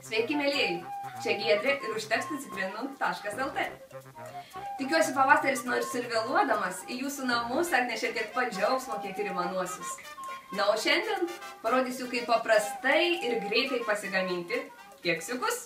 Sveiki, mėlyjei! Čia Giedrė ir užtekstacitrinų.lt. Tikiuosi, pavasaris nors ir vėluodamas į jūsų namus atnešė tiek pat džiaugsmo, kiek ir įmanuosius. Na, o šiandien parodysiu, kaip paprastai ir greitai pasigaminti keksiukus.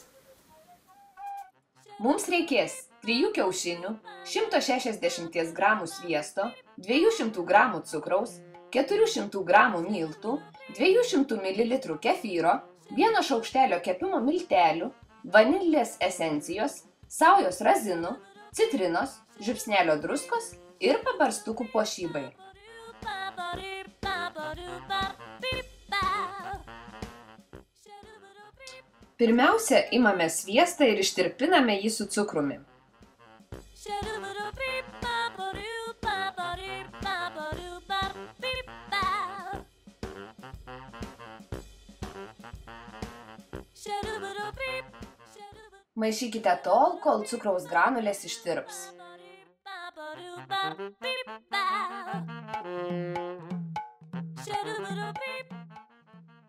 Mums reikės 3 kiaušinių, 160 gramų sviesto, 200 gramų cukraus, 400 gramų miltų, 200 ml kefyro, 1 šaukštelio kepimo miltelių, vanilės esencijos, saujos razinų, citrinos, žiupsnelio druskos ir pabarstukų puošybai. Pirmiausia, imame sviestą ir ištirpiname jį su cukrumi. Maišykite tol, kol cukraus granulės ištirps.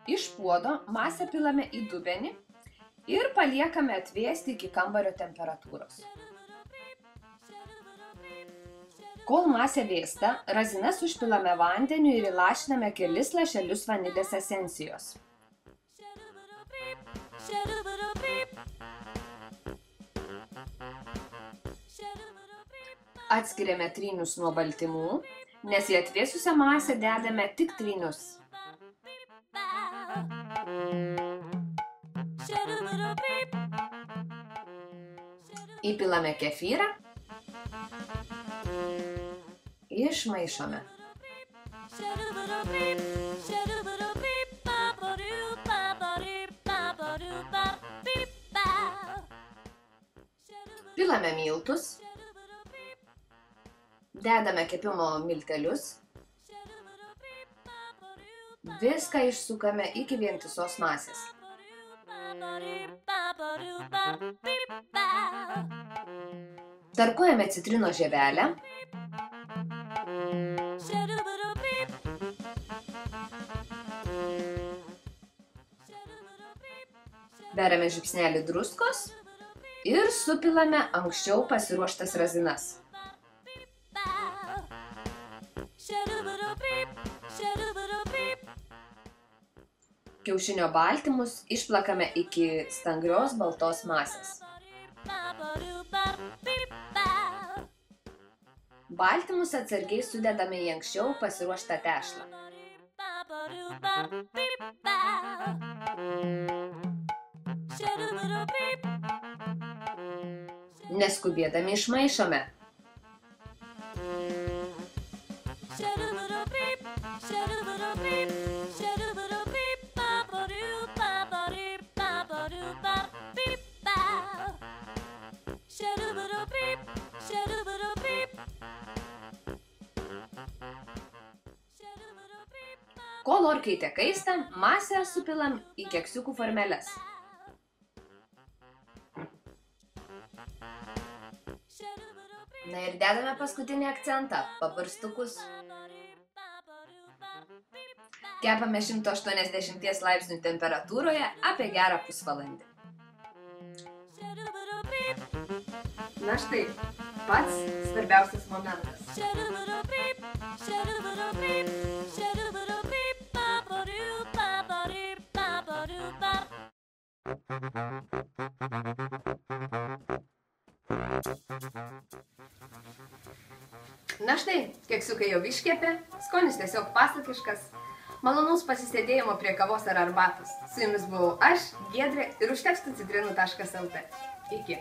Iš puodo masę pilame į dubenį ir paliekame atvėsti iki kambario temperatūros. Kol masė vėsta, razinas užpilame vandeniu ir įlašiname kelis lašelius vanilės esencijos. Atskiriame trynius nuo baltymų, nes į atvėsusią masę dedame tik trynius. Įpilame kefyrą. Išmaišome. Pilame miltus. Dedame kepimo miltelius. Viską išsukame iki vientisos masės. Tarkuojame citrinos žievelę. Beriame žiupsnelį druskos ir supilame anksčiau pasiruoštas razinas. Kiaušinio baltymus išplakame iki stangrios baltos masės. Baltymus atsargiai sudedame į anksčiau pasiruoštą tešlą. Neskubėdami išmaišome. Kol orkaitė kaista, masę supilam į keksiukų formeles. Na ir dedame paskutinį akcentą – pabarstukus. Kepame 180 laipsnių temperatūroje apie gerą pusvalandį. Na štai, pats svarbiausias momentas. Na štai, keksiukai jau iškepė, skonis tiesiog pasakiškas. Malonaus pasisėdėjimo prie kavos ar arbatos. Su jumis buvau aš, Giedrė ir užtekstacitrinų.lt. Iki.